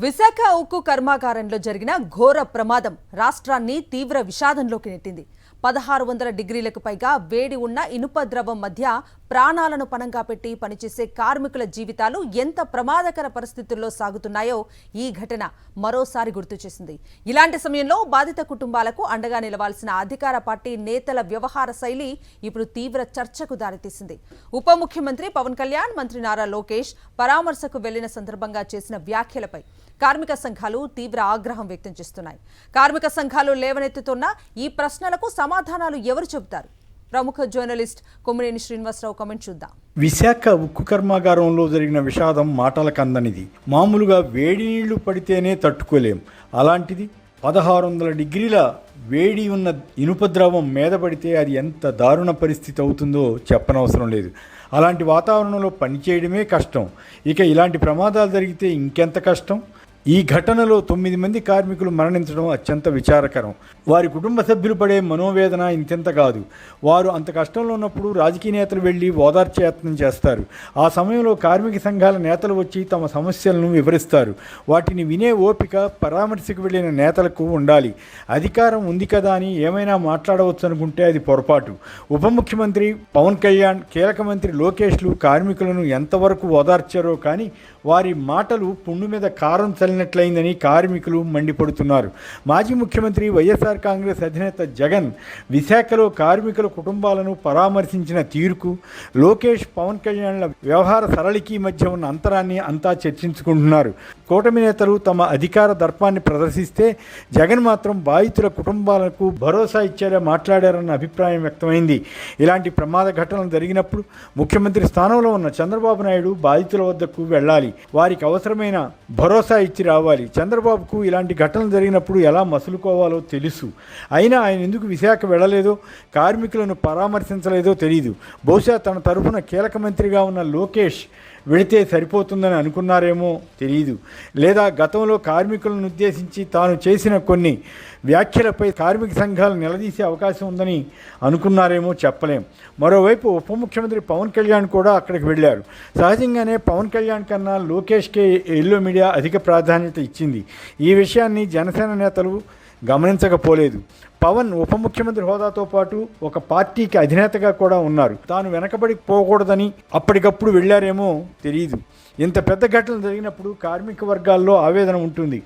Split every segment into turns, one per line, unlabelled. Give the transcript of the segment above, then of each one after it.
విశాఖ ఉక్కు కర్మాగారంలో జరిగిన ఘోర ప్రమాదం రాష్ట్రాన్ని తీవ్ర విషాదంలోకి నెట్టింది. 1600 డిగ్రీలకు పైగా వేడి ఉన్న ఇనుప ద్రవం మధ్య ప్రాణాలను పణంగా పెట్టి పనిచేసే కార్మికుల జీవితాలు ఎంత ప్రమాదకర పరిస్థితుల్లో సాగుతున్నాయో ఈ ఘటన మరోసారి గుర్తు చేసింది. ఇలాంటి సమయంలో బాధిత కుటుంబాలకు అండగా నిలవాల్సిన అధికార పార్టీ నేతల వ్యవహార శైలి ఇప్పుడు తీవ్ర చర్చకు దారితీసింది. ఉప ముఖ్యమంత్రి పవన్ కళ్యాణ్, మంత్రి నారా లోకేష్ పరామర్శకు వెళ్లిన సందర్భంగా చేసిన వ్యాఖ్యలపై కార్మిక సంఘాలు తీవ్ర ఆగ్రహం వ్యక్తం చేస్తున్నాయి. కార్మిక సంఘాలు లేవనెత్తుతున్న ఈ ప్రశ్నలకు సమాధానాలు ఎవరు చెబుతారు? ప్రముఖ జర్నలిస్ట్ కొమ్మినేని శ్రీనివాసరావు కామెంట్ చూద్దాం.
విశాఖ ఉక్కు కర్మాగారంలో జరిగిన విషాదం మాటలకు అందనిది. మామూలుగా వేడి నీళ్లు పడితేనే తట్టుకోలేం, అలాంటిది 1600 డిగ్రీల వేడి ఉన్న ఇనుప ద్రవం మీద పడితే అది ఎంత దారుణ పరిస్థితి అవుతుందో చెప్పనవసరం లేదు. అలాంటి వాతావరణంలో పనిచేయడమే కష్టం, ఇక ఇలాంటి ప్రమాదాలు జరిగితే ఇంకెంత కష్టం. ఈ ఘటనలో 9 మంది కార్మికులు మరణించడం అత్యంత విచారకరం. వారి కుటుంబ సభ్యులు పడే మనోవేదన ఇంతెంత కాదు. వారు అంత కష్టంలో ఉన్నప్పుడు రాజకీయ నేతలు వెళ్ళి ఓదార్చే యత్నం చేస్తారు. ఆ సమయంలో కార్మిక సంఘాల నేతలు వచ్చి తమ సమస్యలను వివరిస్తారు. వాటిని వినే ఓపిక పరామర్శకు వెళ్ళిన నేతలకు ఉండాలి. అధికారం ఉంది కదా అని ఏమైనా మాట్లాడవచ్చు అనుకుంటే అది పొరపాటు. ఉప ముఖ్యమంత్రి పవన్ కళ్యాణ్, కీలక మంత్రి లోకేష్లు కార్మికులను ఎంతవరకు ఓదార్చారో కానీ వారి మాటలు పుండు మీద కారం చల్లినట్లయిందని కార్మికులు మండిపడుతున్నారు. మాజీ ముఖ్యమంత్రి వైఎస్ఆర్ కాంగ్రెస్ అధినేత జగన్ విశాఖలో కార్మికుల కుటుంబాలను పరామర్శించిన తీరుకు లోకేష్, పవన్ కళ్యాణ్ల వ్యవహార సరళికి మధ్య ఉన్న అంతరాన్ని అంతా చర్చించుకుంటున్నారు. కూటమి నేతలు తమ అధికార దర్పాన్ని ప్రదర్శిస్తే జగన్ మాత్రం బాధితుల కుటుంబాలకు భరోసా ఇచ్చేలా మాట్లాడారన్న అభిప్రాయం వ్యక్తమైంది. ఇలాంటి ప్రమాద ఘటనలు జరిగినప్పుడు ముఖ్యమంత్రి స్థానంలో ఉన్న చంద్రబాబు నాయుడు బాధితుల వద్దకు వెళ్ళాలి, వారికి అవసరమైన భరోసా ఇచ్చి రావాలి. చంద్రబాబుకు ఇలాంటి ఘటనలు జరిగినప్పుడు ఎలా మసులుకోవాలో తెలుసు. అయినా ఆయన ఎందుకు విశాఖ వెళ్ళలేదో, కార్మికులను పరామర్శించలేదో తెలియదు. బహుశా తన తరఫున కీలక మంత్రిగా ఉన్న లోకేష్ వెళితే సరిపోతుందని అనుకున్నారేమో తెలియదు. లేదా గతంలో కార్మికులను ఉద్దేశించి తాను చేసిన కొన్ని వ్యాఖ్యలపై కార్మిక సంఘాలు నిలదీసే అవకాశం ఉందని అనుకున్నారేమో చెప్పలేం. మరోవైపు ఉప ముఖ్యమంత్రి పవన్ కళ్యాణ్ కూడా అక్కడికి వెళ్ళారు. సహజంగానే పవన్ కళ్యాణ్ కన్నా లోకేష్కే ఎల్లో మీడియా అధిక ప్రాధాన్యత ఇచ్చింది. ఈ విషయాన్ని జనసేన నేతలు గమనించకపోలేదు. పవన్ ఉప ముఖ్యమంత్రి హోదాతో పాటు ఒక పార్టీకి అధినేతగా కూడా ఉన్నారు. తాను వెనకబడి పోకూడదని అప్పటికప్పుడు వెళ్ళారేమో తెలియదు. ఇంత పెద్ద ఘటనలు జరిగినప్పుడు కార్మిక వర్గాల్లో ఆవేదన ఉంటుంది,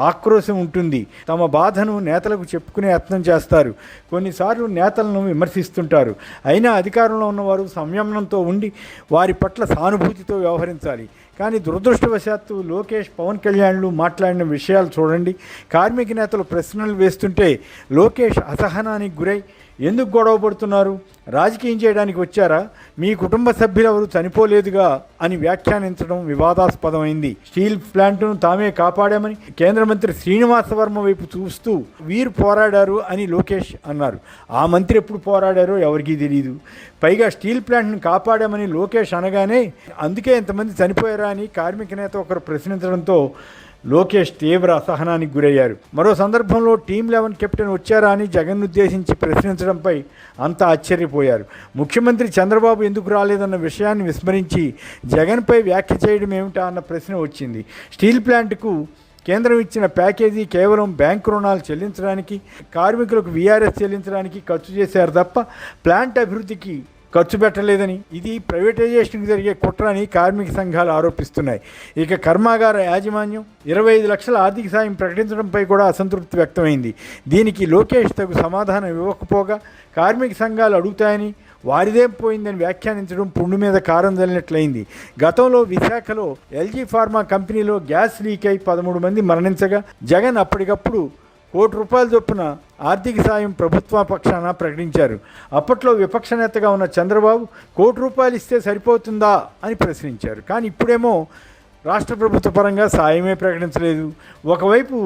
ఆక్రోశం ఉంటుంది. తమ బాధను నేతలకు చెప్పుకునే యత్నం చేస్తారు. కొన్నిసార్లు నేతలను విమర్శిస్తుంటారు. అయినా అధికారంలో ఉన్నవారు సంయమనంతో ఉండి వారి పట్ల సానుభూతితో వ్యవహరించాలి. కానీ దురదృష్టవశాత్తు లోకేష్, పవన్ కళ్యాణ్లు మాట్లాడిన విషయాలు చూడండి. కార్మిక నేతలు ప్రశ్నలు వేస్తుంటే లోకేష్ అసహనానికి గురై ఎందుకు గొడవ పడుతున్నారు, రాజకీయం చేయడానికి వచ్చారా, మీ కుటుంబ సభ్యులెవరు చనిపోలేదుగా అని వ్యాఖ్యానించడం వివాదాస్పదమైంది. స్టీల్ ప్లాంట్ను తామే కాపాడామని కేంద్ర మంత్రి శ్రీనివాస వర్మ వైపు చూస్తూ వీరు పోరాడారు అని లోకేష్ అన్నారు. ఆ మంత్రి ఎప్పుడు పోరాడారో ఎవరికీ తెలియదు. పైగా స్టీల్ ప్లాంట్ను కాపాడామని లోకేష్ అనగానే అందుకే ఇంతమంది చనిపోయారా అని కార్మిక నేత ఒకరు ప్రశ్నించడంతో లోకేష్ తీవ్ర అసహనానికి గురయ్యారు. మరో సందర్భంలో టీమ్ 11 కెప్టెన్ వచ్చారా అని జగన్ ఉద్దేశించి ప్రశ్నించడంపై అంతా ఆశ్చర్యపోయారు. ముఖ్యమంత్రి చంద్రబాబు ఎందుకు రాలేదన్న విషయాన్ని విస్మరించి జగన్పై వ్యాఖ్య చేయడం ఏమిటా అన్న ప్రశ్న వచ్చింది. స్టీల్ ప్లాంట్కు కేంద్రం ఇచ్చిన ప్యాకేజీ కేవలం బ్యాంకు రుణాలు చెల్లించడానికి, కార్మికులకు వీఆర్ఎస్ చెల్లించడానికి ఖర్చు చేశారు తప్ప ప్లాంట్ అభివృద్ధికి ఖర్చు పెట్టలేదని, ఇది ప్రైవేటైజేషన్కి జరిగే కుట్ర అని కార్మిక సంఘాలు ఆరోపిస్తున్నాయి. ఇక కర్మాగార యాజమాన్యం 25 లక్షల ఆర్థిక సాయం ప్రకటించడంపై కూడా అసంతృప్తి వ్యక్తమైంది. దీనికి లోకేష్ తగు సమాధానం ఇవ్వకపోగా కార్మిక సంఘాలు అడుగుతాయని, వారిదేం పోయిందని వ్యాఖ్యానించడం పుండు మీద కారం చల్లినట్లయింది. గతంలో విశాఖలో ఎల్జీ ఫార్మా కంపెనీలో గ్యాస్ లీక్ అయి 13 మంది మరణించగా జగన్ అప్పటికప్పుడు ₹1 చొప్పున ఆర్థిక సాయం ప్రభుత్వ పక్షాన ప్రకటించారు. అప్పట్లో విపక్ష నేతగా ఉన్న చంద్రబాబు ₹1 ఇస్తే సరిపోతుందా అని ప్రశ్నించారు. కానీ ఇప్పుడేమో రాష్ట్ర ప్రభుత్వ పరంగా సాయమే ప్రకటించలేదు. ఒకవైపు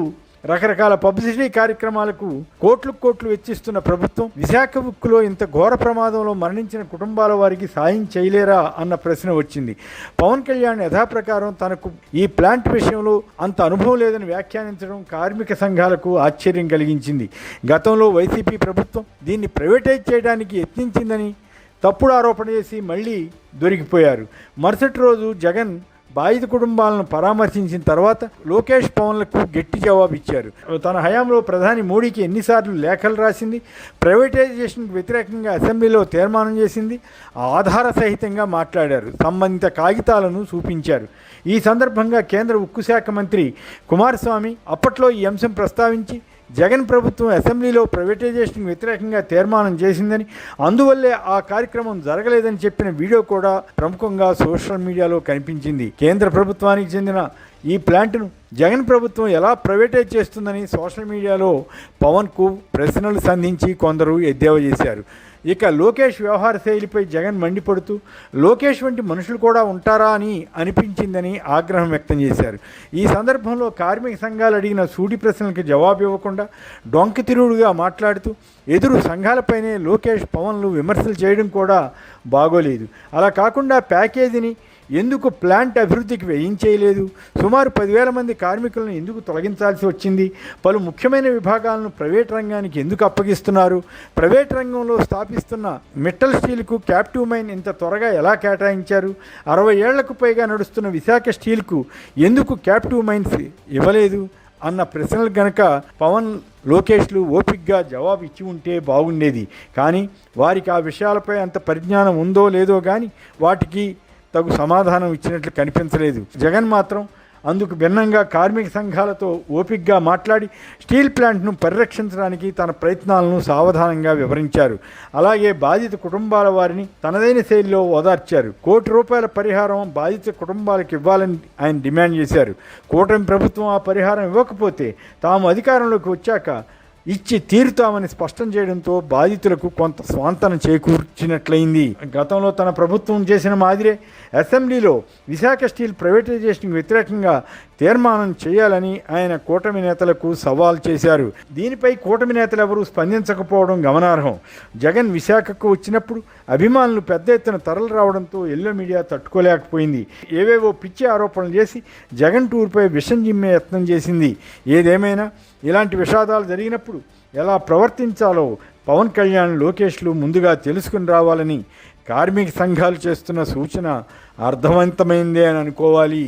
రకరకాల పబ్లిసిటీ కార్యక్రమాలకు కోట్లు వెచ్చిస్తున్న ప్రభుత్వం విశాఖ ఉక్కులో ఇంత ఘోర ప్రమాదంలో మరణించిన కుటుంబాల వారికి సాయం చేయలేరా అన్న ప్రశ్న వచ్చింది. పవన్ కళ్యాణ్ యథాప్రకారం తనకు ఈ ప్లాంట్ విషయంలో అంత అనుభవం లేదని వ్యాఖ్యానించడం కార్మిక సంఘాలకు ఆశ్చర్యం కలిగించింది. గతంలో వైసీపీ ప్రభుత్వం దీన్ని ప్రైవేటైజ్ చేయడానికి యత్నించిందని తప్పుడు ఆరోపణ చేసి మళ్ళీ దొరికిపోయారు. మరుసటి రోజు జగన్ బాధిత కుటుంబాలను పరామర్శించిన తర్వాత లోకేష్ పవన్లకు గట్టి జవాబు ఇచ్చారు. తన హయాంలో ప్రధాని మోడీకి ఎన్నిసార్లు లేఖలు రాసింది, ప్రైవేటైజేషన్కు వ్యతిరేకంగా అసెంబ్లీలో తీర్మానం చేసింది, ఆధార సహితంగా మాట్లాడారు, సంబంధిత కాగితాలను చూపించారు. ఈ సందర్భంగా కేంద్ర ఉక్కు శాఖ మంత్రి కుమారస్వామి అప్పట్లో ఈ అంశం ప్రస్తావించి జగన్ ప్రభుత్వం అసెంబ్లీలో ప్రైవేటైజేషన్కు వ్యతిరేకంగా తీర్మానం చేసిందని, అందువల్లే ఆ కార్యక్రమం జరగలేదని చెప్పిన వీడియో కూడా ప్రముఖంగా సోషల్ మీడియాలో కనిపించింది. కేంద్ర ప్రభుత్వానికి చెందిన ఈ ప్లాంట్ను జగన్ ప్రభుత్వం ఎలా ప్రైవేటైజ్ చేస్తుందని సోషల్ మీడియాలో పవన్కు ప్రశ్నలు సంధించి కొందరు ఎద్దేవా చేశారు. ఇక లోకేష్ వ్యవహార శైలిపై జగన్ మండిపడుతూ లోకేష్ వంటి మనుషులు కూడా ఉంటారా అని అనిపించిందని ఆగ్రహం వ్యక్తం చేశారు. ఈ సందర్భంలో కార్మిక సంఘాలు అడిగిన సూటి ప్రశ్నలకు జవాబు ఇవ్వకుండా డొంకతిరుడుగా మాట్లాడుతూ ఎదురు సంఘాలపైనే లోకేష్ పవన్లు విమర్శలు చేయడం కూడా బాగోలేదు. అలా కాకుండా ప్యాకేజీని ఎందుకు ప్లాంట్ అభివృద్ధికి వ్యయించేయలేదు, సుమారు 10,000 మంది కార్మికులను ఎందుకు తొలగించాల్సి వచ్చింది, పలు ముఖ్యమైన విభాగాలను ప్రైవేట్ రంగానికి ఎందుకు అప్పగిస్తున్నారు, ప్రైవేట్ రంగంలో స్థాపిస్తున్న మెటల్ స్టీల్కు క్యాప్టివ్ మైన్ ఇంత త్వరగా ఎలా కేటాయించారు, 60 ఏళ్లకు పైగా నడుస్తున్న విశాఖ స్టీల్కు ఎందుకు క్యాప్టివ్ మైన్స్ ఇవ్వలేదు అన్న ప్రశ్నలు గనక పవన్ లోకేష్లు ఓపిక్గా జవాబు ఇచ్చి ఉంటే బాగుండేది. కానీ వారికి ఆ విషయాలపై అంత పరిజ్ఞానం ఉందో లేదో కానీ వాటికి తగు సమాధానం ఇచ్చినట్లు కనిపించలేదు. జగన్ మాత్రం అందుకు భిన్నంగా కార్మిక సంఘాలతో ఓపికగా మాట్లాడి స్టీల్ ప్లాంట్ను పరిరక్షించడానికి తన ప్రయత్నాలను సావధానంగా వివరించారు. అలాగే బాధిత కుటుంబాల వారిని తనదైన శైలిలో ఓదార్చారు. ₹1 కోటి పరిహారం బాధిత కుటుంబాలకు ఇవ్వాలని ఆయన డిమాండ్ చేశారు. కూటమి ప్రభుత్వం ఆ పరిహారం ఇవ్వకపోతే తాము అధికారంలోకి వచ్చాక ఇచ్చి తీరుతామని స్పష్టం చేయడంతో బాధితులకు కొంత స్వాంతన చేకూర్చినట్లయింది. గతంలో తన ప్రభుత్వం చేసిన మాదిరే అసెంబ్లీలో విశాఖ స్టీల్ ప్రైవేటైజేషన్కి వ్యతిరేకంగా తీర్మానం చేయాలని ఆయన కూటమి నేతలకు సవాల్ చేశారు. దీనిపై కూటమి నేతలు ఎవరూ స్పందించకపోవడం గమనార్హం. జగన్ విశాఖకు వచ్చినప్పుడు అభిమానులు పెద్ద ఎత్తున తరలి రావడంతో ఎల్లో మీడియా తట్టుకోలేకపోయింది. ఏవేవో పిచ్చి ఆరోపణలు చేసి జగన్ టూర్పై విషం జిమ్మే యత్నం చేసింది. ఏదేమైనా ఇలాంటి విషాదాలు జరిగినప్పుడు ఎలా ప్రవర్తించాలో పవన్ కళ్యాణ్, లోకేష్లు ముందుగా తెలుసుకుని రావాలని కార్మిక సంఘాలు చేస్తున్న సూచన అర్థవంతమైందే అని అనుకోవాలి.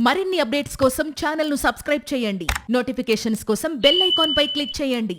మరిన్ని అప్డేట్స్ కోసం ఛానల్ను సబ్స్క్రైబ్ చేయండి. నోటిఫికేషన్స్ కోసం బెల్ ఐకాన్ పై క్లిక్ చేయండి.